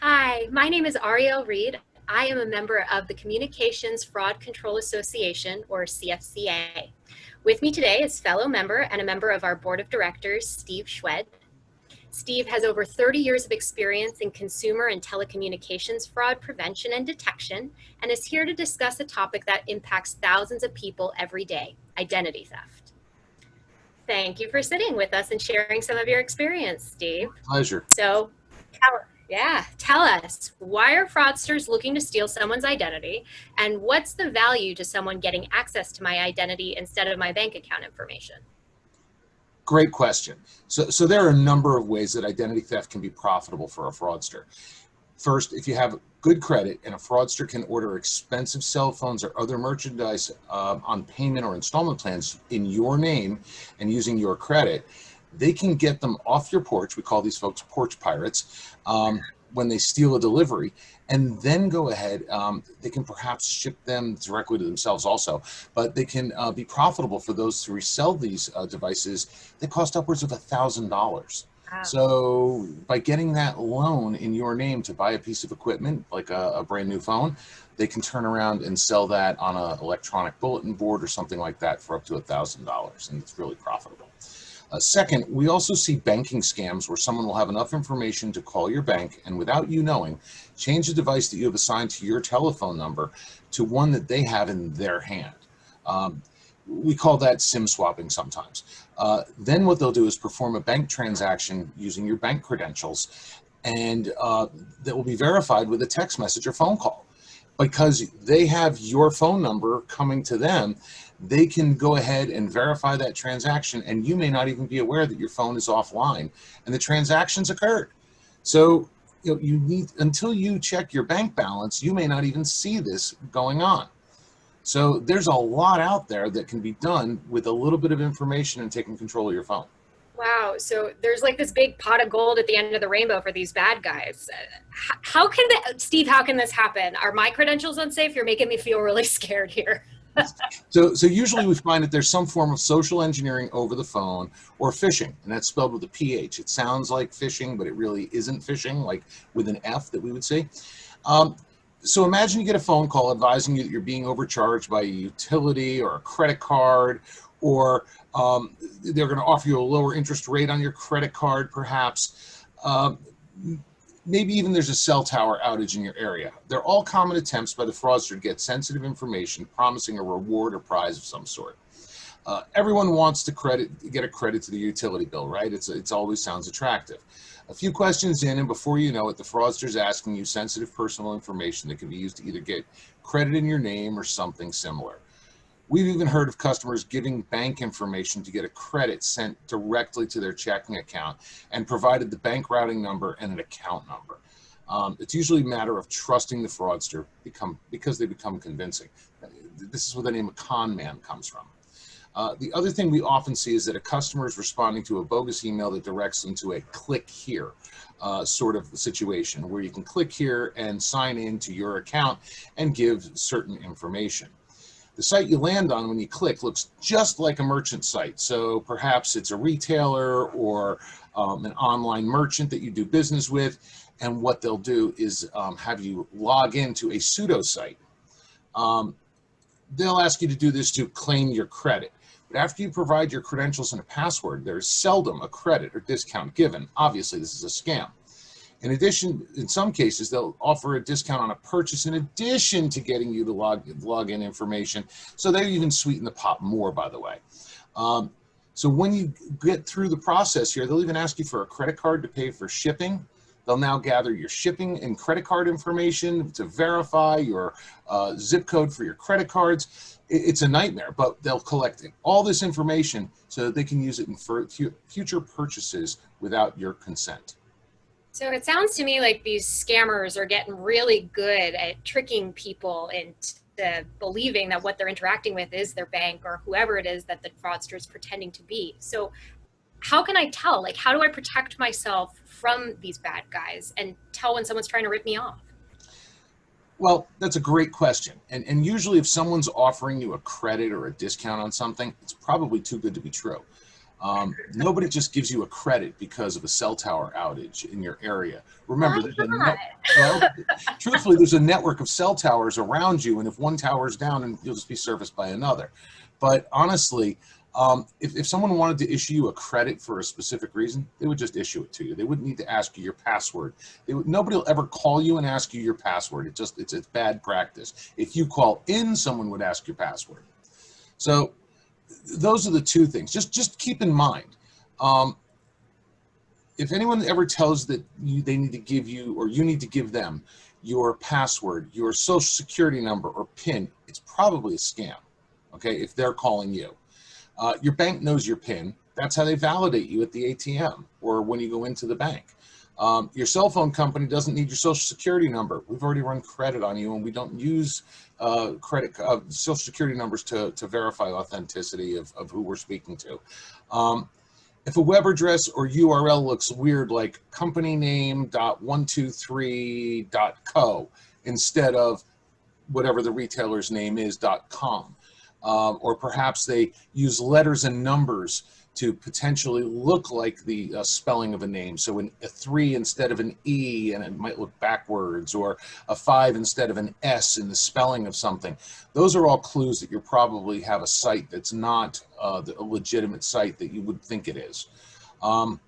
Hi, my name is Ariel Reed. I am a member of the Communications Fraud Control Association, or CFCA. With me today is fellow member and a member of our board of directors, Steve Schwed. Steve has over 30 years of experience in consumer and telecommunications fraud prevention and detection, and is here to discuss a topic that impacts thousands of people every day: identity theft. Thank you for sitting with us and sharing some of your experience, Steve. Pleasure. So, tell us, why are fraudsters looking to steal someone's identity, and what's the value to someone getting access to my identity instead of my bank account information? Great question. So there are a number of ways that identity theft can be profitable for a fraudster. First, if you have good credit and a fraudster can order expensive cell phones or other merchandise on payment or installment plans in your name and using your credit, they can get them off your porch. We call these folks porch pirates. When they steal a delivery, and then go ahead, they can perhaps ship them directly to themselves also, but they can be profitable for those who resell these devices. They cost upwards of $1,000. Wow. So by getting that loan in your name to buy a piece of equipment, like a brand new phone, they can turn around and sell that on an electronic bulletin board or something like that for up to $1,000, and it's really profitable. Second, we also see banking scams where someone will have enough information to call your bank and, without you knowing, change the device that you have assigned to your telephone number to one that they have in their hand. We call that SIM swapping sometimes. Then what they'll do is perform a bank transaction using your bank credentials, and that will be verified with a text message or phone call. Because they have your phone number coming to them, they can go ahead and verify that transaction, and you may not even be aware that your phone is offline and the transaction's occurred. So you need, until you check your bank balance, you may not even see this going on. So there's a lot out there that can be done with a little bit of information and taking control of your phone. Wow. So there's like this big pot of gold at the end of the rainbow for these bad guys. How can Steve, how can this happen? Are my credentials unsafe? You're making me feel really scared here. So usually we find that there's some form of social engineering over the phone, or phishing, and that's spelled with a PH. It sounds like phishing, but it really isn't phishing, like with an F that we would say. So imagine you get a phone call advising you that you're being overcharged by a utility or a credit card, or they're going to offer you a lower interest rate on your credit card, perhaps. Maybe even there's a cell tower outage in your area. They're all common attempts by the fraudster to get sensitive information, promising a reward or prize of some sort. Everyone wants to get a credit to the utility bill, right? It's always sounds attractive. A few questions in, and before you know it, the fraudster's asking you sensitive personal information that can be used to either get credit in your name or something similar. We've even heard of customers giving bank information to get a credit sent directly to their checking account, and provided the bank routing number and an account number. It's usually a matter of trusting the fraudster because they become convincing. This is where the name of con man comes from. The other thing we often see is that a customer is responding to a bogus email that directs them to a click here sort of situation, where you can click here and sign in to your account and give certain information. The site you land on when you click looks just like a merchant site. So perhaps it's a retailer or an online merchant that you do business with. And what they'll do is have you log into a pseudo site. They'll ask you to do this to claim your credit. But after you provide your credentials and a password, there's seldom a credit or discount given. Obviously, this is a scam. In addition, in some cases, they'll offer a discount on a purchase in addition to getting you to log in information. So they even sweeten the pot more, by the way. So when you get through the process here, they'll even ask you for a credit card to pay for shipping. They'll now gather your shipping and credit card information to verify your zip code for your credit cards. It's a nightmare, but they'll collect all this information so that they can use it in future purchases without your consent. So it sounds to me like these scammers are getting really good at tricking people into believing that what they're interacting with is their bank or whoever it is that the fraudster is pretending to be. So how can I tell? Like, how do I protect myself from these bad guys and tell when someone's trying to rip me off? Well, that's a great question. And usually if someone's offering you a credit or a discount on something, it's probably too good to be true. Nobody just gives you a credit because of a cell tower outage in your area. Remember, Why not? well, truthfully, there's a network of cell towers around you, and if one tower is down, and you'll just be serviced by another. But honestly, if someone wanted to issue you a credit for a specific reason, they would just issue it to you. They wouldn't need to ask you your password. Nobody will ever call you and ask you your password. It's bad practice. If you call in, someone would ask your password. So those are the two things. Just keep in mind, if anyone ever tells that they need to give you, or you need to give them, your password, your social security number or PIN, it's probably a scam, okay, if they're calling you. Your bank knows your PIN. That's how they validate you at the ATM or when you go into the bank. Your cell phone company doesn't need your social security number. We've already run credit on you, and we don't use social security numbers to verify authenticity of who we're speaking to. If a web address or URL looks weird, like companyname.123.co instead of whatever the retailer's name is, .com, or perhaps they use letters and numbers to potentially look like the spelling of a name. So a 3 instead of an E, and it might look backwards, or a 5 instead of an S in the spelling of something. Those are all clues that you probably have a site that's not a legitimate site that you would think it is. And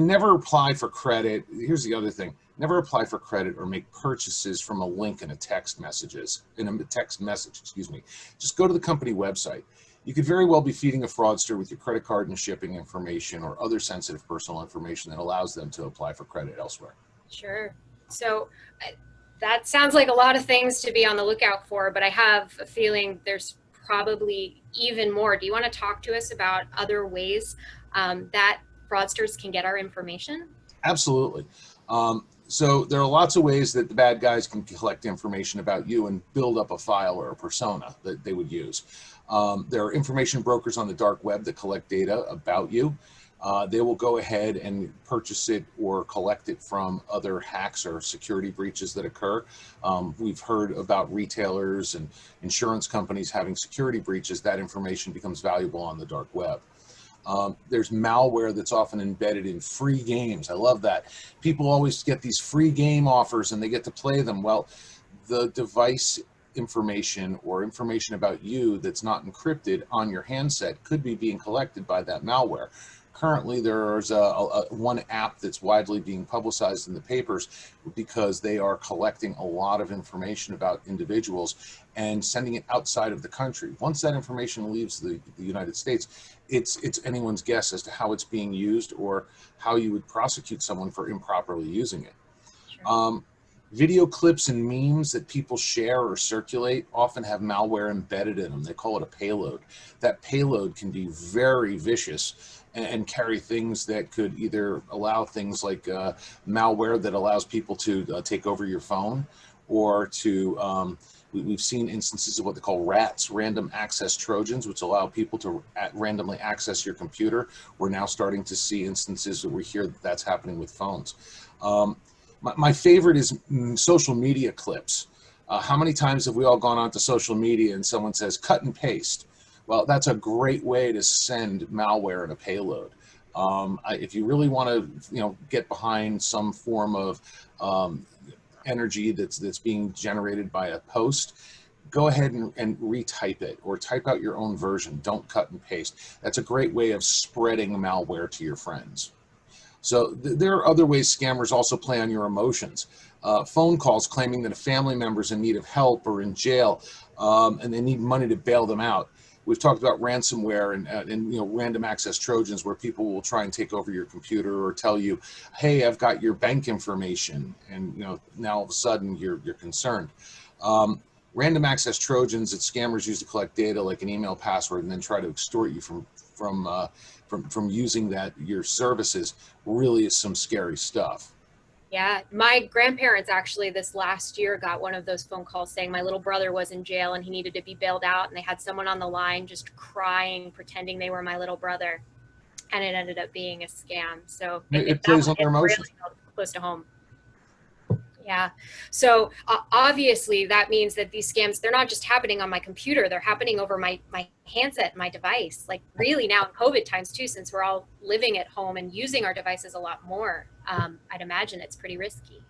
never apply for credit. Here's the other thing. Never apply for credit or make purchases from a link in a text message, excuse me. Just go to the company website. You could very well be feeding a fraudster with your credit card and shipping information or other sensitive personal information that allows them to apply for credit elsewhere. Sure. So that sounds like a lot of things to be on the lookout for, but I have a feeling there's probably even more. Do you want to talk to us about other ways that fraudsters can get our information? Absolutely. So there are lots of ways that the bad guys can collect information about you and build up a file or a persona that they would use. There are information brokers on the dark web that collect data about you. They will go ahead and purchase it or collect it from other hacks or security breaches that occur. We've heard about retailers and insurance companies having security breaches. That information becomes valuable on the dark web. There's malware that's often embedded in free games. I love that. People always get these free game offers and they get to play them. Well, the device information or information about you that's not encrypted on your handset could be being collected by that malware. Currently, there's one app that's widely being publicized in the papers because they are collecting a lot of information about individuals and sending it outside of the country. Once that information leaves the United States, it's anyone's guess as to how it's being used or how you would prosecute someone for improperly using it. Sure. Video clips and memes that people share or circulate often have malware embedded in them. They call it a payload. That payload can be very vicious and carry things that could either allow things like malware that allows people to take over your phone, or to we've seen instances of what they call RATs, random access Trojans, which allow people to randomly access your computer. We're now starting to see instances that we hear that that's happening with phones. My favorite is social media clips. How many times have we all gone onto social media and someone says cut and paste? Well, that's a great way to send malware and a payload. If you really want to, get behind some form of energy that's being generated by a post, go ahead and retype it or type out your own version. Don't cut and paste. That's a great way of spreading malware to your friends. So there are other ways scammers also play on your emotions. Phone calls claiming that a family member is in need of help or in jail, and they need money to bail them out. We've talked about ransomware and random access Trojans, where people will try and take over your computer or tell you, "Hey, I've got your bank information," and now all of a sudden you're concerned. Random access Trojans that scammers use to collect data like an email password and then try to extort you from using your services really is some scary stuff. Yeah, my grandparents actually this last year got one of those phone calls saying my little brother was in jail and he needed to be bailed out, and they had someone on the line just crying, pretending they were my little brother, and it ended up being a scam. So It that plays one on their hit emotions. really close to home. Yeah. So obviously that means that these scams, they're not just happening on my computer, they're happening over my handset, my device. Like really now in COVID times too, since we're all living at home and using our devices a lot more, I'd imagine it's pretty risky.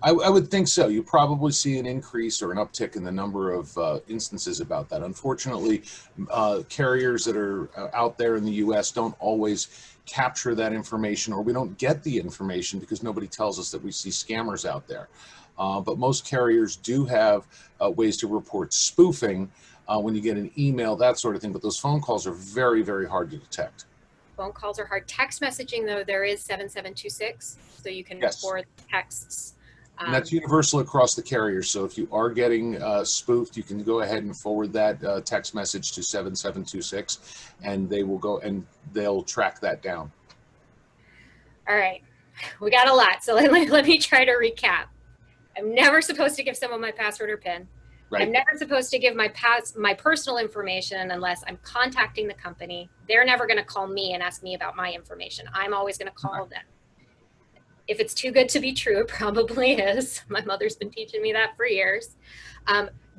I would think so. You probably see an increase or an uptick in the number of instances about that. Unfortunately, carriers that are out there in the U.S. don't always capture that information, or we don't get the information because nobody tells us that we see scammers out there. But most carriers do have ways to report spoofing when you get an email, that sort of thing. But those phone calls are very, very hard to detect. Phone calls are hard. Text messaging, though, there is 7726, so you can Yes. forward texts. And that's universal across the carriers. So if you are getting spoofed, you can go ahead and forward that text message to 7726, and they will go and they'll track that down. All right, we got a lot. So let me try to recap. I'm never supposed to give someone my password or PIN. Right. I'm never supposed to give my personal information unless I'm contacting the company. They're never going to call me and ask me about my information. I'm always going to call them. If it's too good to be true, it probably is. My mother's been teaching me that for years.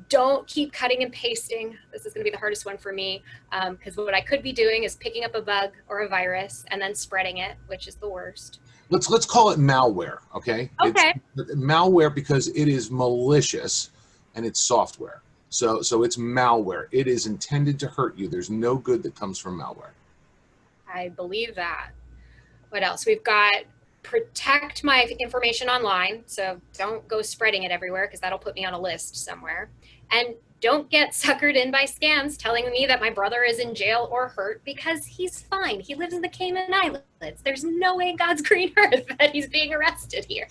Don't keep cutting and pasting. This is going to be the hardest one for me because what I could be doing is picking up a bug or a virus and then spreading it, which is the worst. Let's call it malware, okay? Okay. It's malware because it is malicious and it's software. So it's malware. It is intended to hurt you. There's no good that comes from malware. I believe that. What else? We've got protect my information online. So don't go spreading it everywhere because that'll put me on a list somewhere. And don't get suckered in by scams telling me that my brother is in jail or hurt because he's fine. He lives in the Cayman Islands. There's no way in God's green earth that he's being arrested here.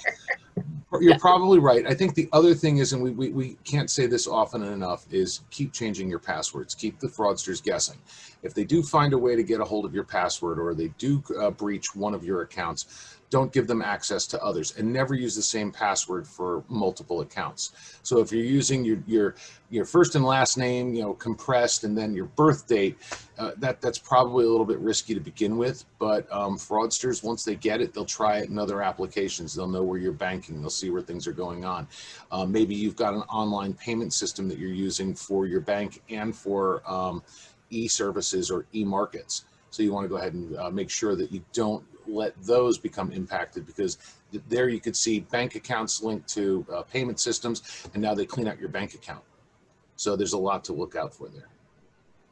You're probably right. I think the other thing is, and we can't say this often enough, is keep changing your passwords. Keep the fraudsters guessing. If they do find a way to get a hold of your password or they do breach one of your accounts, don't give them access to others, and never use the same password for multiple accounts. So if you're using your first and last name, compressed, and then your birth date, that's probably a little bit risky to begin with. But fraudsters, once they get it, they'll try it in other applications. They'll know where you're banking. They'll see where things are going on. Maybe you've got an online payment system that you're using for your bank and for e-services or e-markets. So you want to go ahead and make sure that you don't let those become impacted, because there you could see bank accounts linked to payment systems, and now they clean out your bank account. So there's a lot to look out for there.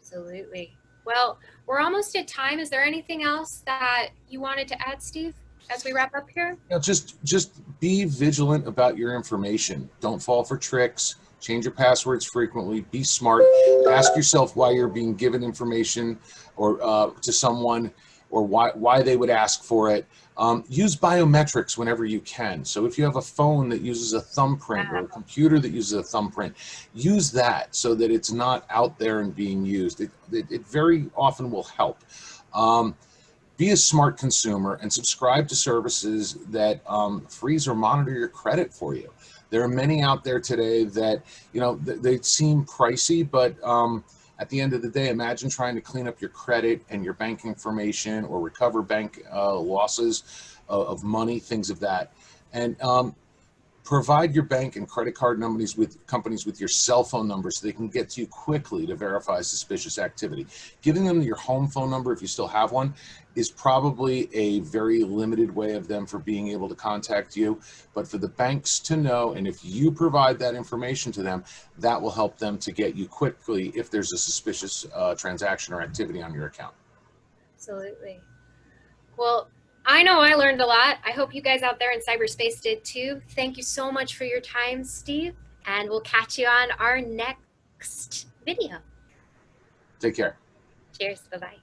Absolutely. Well, we're almost at time. Is there anything else that you wanted to add, Steve, as we wrap up here? Just be vigilant about your information. Don't fall for tricks. Change your passwords frequently. Be smart. Ask yourself why you're being given information or to someone, or why they would ask for it. Use biometrics whenever you can. So if you have a phone that uses a thumbprint or a computer that uses a thumbprint, use that so that it's not out there and being used. It very often will help. Be a smart consumer and subscribe to services that freeze or monitor your credit for you. There are many out there today that, they seem pricey, but at the end of the day, imagine trying to clean up your credit and your bank information or recover bank losses of money, things of that. And provide your bank and credit card companies with your cell phone number so they can get to you quickly to verify suspicious activity. Giving them your home phone number, if you still have one, is probably a very limited way of them for being able to contact you. But for the banks to know, and if you provide that information to them, that will help them to get you quickly if there's a suspicious transaction or activity on your account. Absolutely. Well, I know I learned a lot. I hope you guys out there in cyberspace did too. Thank you so much for your time, Steve, and we'll catch you on our next video. Take care. Cheers. Bye-bye.